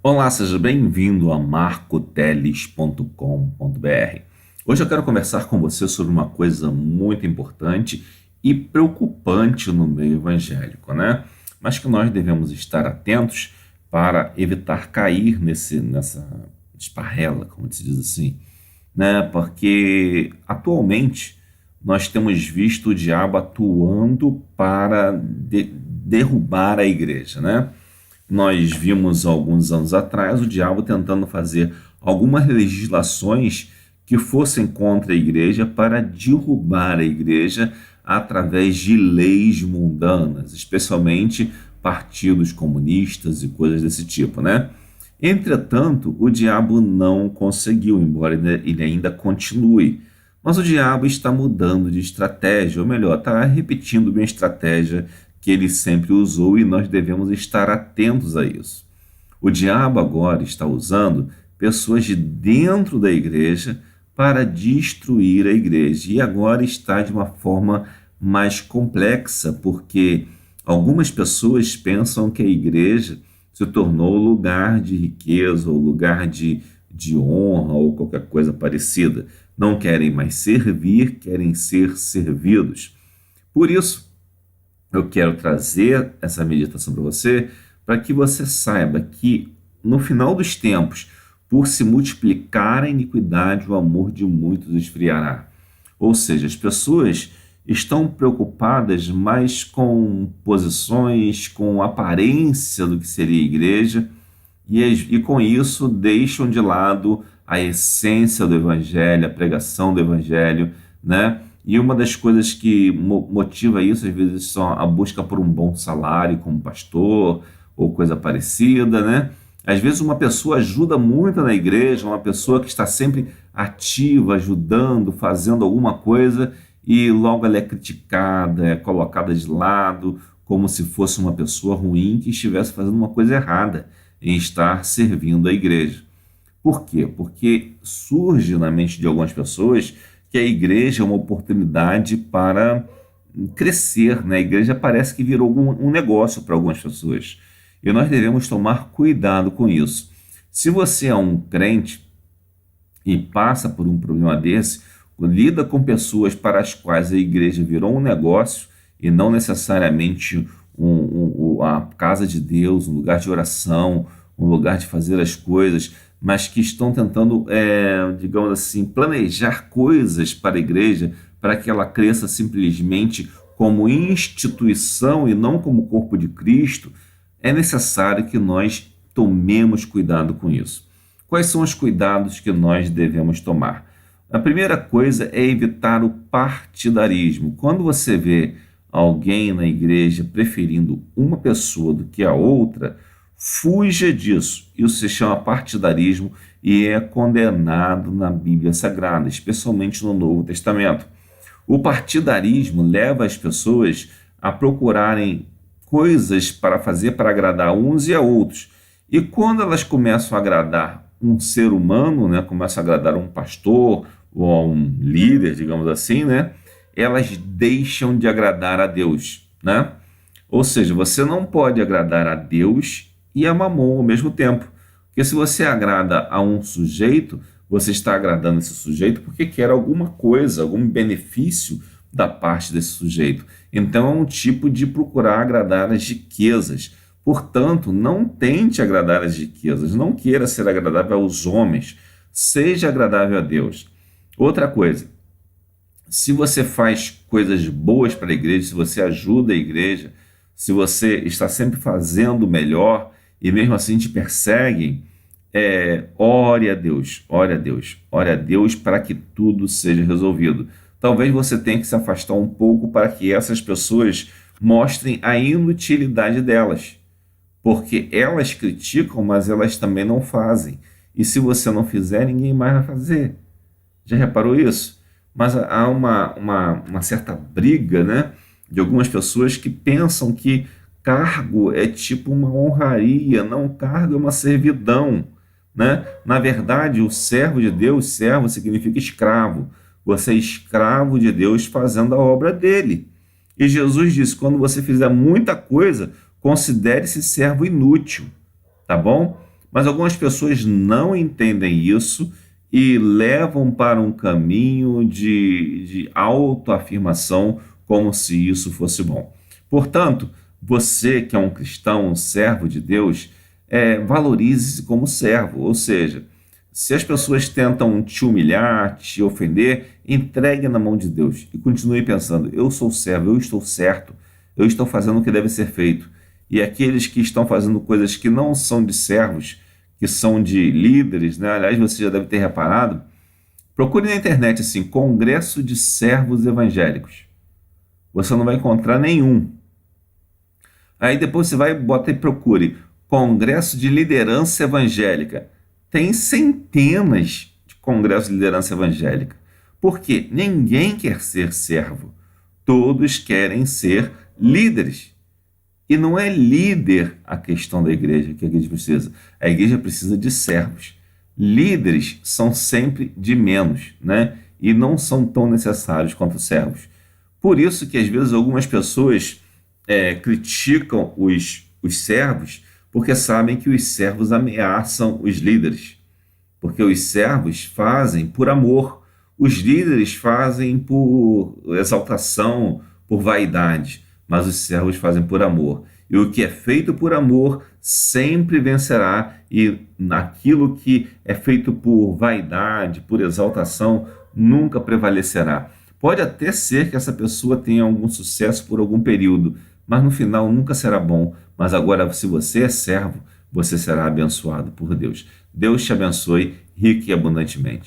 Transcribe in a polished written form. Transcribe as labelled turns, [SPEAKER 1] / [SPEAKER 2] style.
[SPEAKER 1] Olá, seja bem-vindo a marcoteles.com.br. Hoje eu quero conversar com você sobre uma coisa muito importante e preocupante no meio evangélico, né? Mas que nós devemos estar atentos para evitar cair nessa esparrela, como se diz assim, né? Porque atualmente nós temos visto o diabo atuando para derrubar a igreja, né? Nós vimos alguns anos atrás o diabo tentando fazer algumas legislações que fossem contra a igreja para derrubar a igreja através de leis mundanas, especialmente partidos comunistas e coisas desse tipo, né? Entretanto, o diabo não conseguiu, embora ele ainda continue. Mas o diabo está mudando de estratégia, ou melhor, está repetindo uma estratégia que ele sempre usou e nós devemos estar atentos a isso. O diabo agora está usando pessoas de dentro da igreja para destruir a igreja. E agora está de uma forma mais complexa, porque algumas pessoas pensam que a igreja se tornou lugar de riqueza ou lugar de honra ou qualquer coisa parecida. Não querem mais servir, querem ser servidos. Por isso, eu quero trazer essa meditação para você, para que você saiba que no final dos tempos, por se multiplicar a iniquidade, o amor de muitos esfriará. Ou seja, as pessoas estão preocupadas mais com posições, com aparência do que seria a igreja, e com isso deixam de lado a essência do evangelho, a pregação do evangelho, né? E uma das coisas que motiva isso, às vezes, são a busca por um bom salário como pastor ou coisa parecida, né? Às vezes uma pessoa ajuda muito na igreja, uma pessoa que está sempre ativa, ajudando, fazendo alguma coisa, e logo ela é criticada, é colocada de lado, como se fosse uma pessoa ruim que estivesse fazendo uma coisa errada em estar servindo a igreja. Por quê? Porque surge na mente de algumas pessoas que a igreja é uma oportunidade para crescer, né? A igreja parece que virou um negócio para algumas pessoas. E nós devemos tomar cuidado com isso. Se você é um crente e passa por um problema desse, lida com pessoas para as quais a igreja virou um negócio e não necessariamente a casa de Deus, um lugar de oração, um lugar de fazer as coisas, mas que estão tentando, digamos assim, planejar coisas para a igreja para que ela cresça simplesmente como instituição e não como corpo de Cristo, é necessário que nós tomemos cuidado com isso. Quais são os cuidados que nós devemos tomar? A primeira coisa é evitar o partidarismo. Quando você vê alguém na igreja preferindo uma pessoa do que a outra, fuja disso. Isso se chama partidarismo e é condenado na Bíblia Sagrada, especialmente no Novo Testamento. O partidarismo leva as pessoas a procurarem coisas para fazer para agradar uns e a outros. E quando elas começam a agradar um ser humano, né, começam a agradar um pastor ou a um líder, digamos assim, né, elas deixam de agradar a Deus, né? Ou seja, você não pode agradar a Deus e a Mamon ao mesmo tempo. Porque se você agrada a um sujeito, você está agradando esse sujeito porque quer alguma coisa, algum benefício da parte desse sujeito. Então é um tipo de procurar agradar as riquezas. Portanto, não tente agradar as riquezas, não queira ser agradável aos homens, seja agradável a Deus. Outra coisa, se você faz coisas boas para a igreja, se você ajuda a igreja, se você está sempre fazendo o melhor e mesmo assim te perseguem, ore a Deus, ore a Deus, ore a Deus para que tudo seja resolvido. Talvez você tenha que se afastar um pouco para que essas pessoas mostrem a inutilidade delas, porque elas criticam, mas elas também não fazem. E se você não fizer, ninguém mais vai fazer. Já reparou isso? Mas há uma certa briga, né, de algumas pessoas que pensam que cargo é tipo uma honraria, não, cargo é uma servidão, né? Na verdade, o servo de Deus, servo significa escravo. Você é escravo de Deus fazendo a obra dele. E Jesus disse: quando você fizer muita coisa, considere-se servo inútil, tá bom? Mas algumas pessoas não entendem isso e levam para um caminho de autoafirmação como se isso fosse bom. Portanto, você que é um cristão, um servo de Deus, valorize-se como servo, ou seja, se as pessoas tentam te humilhar, te ofender, entregue na mão de Deus e continue pensando: eu sou servo, eu estou certo, eu estou fazendo o que deve ser feito. E aqueles que estão fazendo coisas que não são de servos, que são de líderes, né? Aliás, você já deve ter reparado, procure na internet assim, Congresso de Servos Evangélicos. Você não vai encontrar nenhum. Aí depois você vai, bota e procure Congresso de Liderança Evangélica. Tem centenas de congressos de liderança evangélica. Por quê? Ninguém quer ser servo. Todos querem ser líderes. E não é líder a questão da igreja que a igreja precisa. A igreja precisa de servos. Líderes são sempre de menos, né? E não são tão necessários quanto servos. Por isso que às vezes algumas pessoas criticam os servos, porque sabem que os servos ameaçam os líderes. Porque os servos fazem por amor, os líderes fazem por exaltação, por vaidade, mas os servos fazem por amor. E o que é feito por amor sempre vencerá, e aquilo que é feito por vaidade, por exaltação, nunca prevalecerá. Pode até ser que essa pessoa tenha algum sucesso por algum período, mas no final nunca será bom. Mas agora, se você é servo, você será abençoado por Deus. Deus te abençoe rico e abundantemente.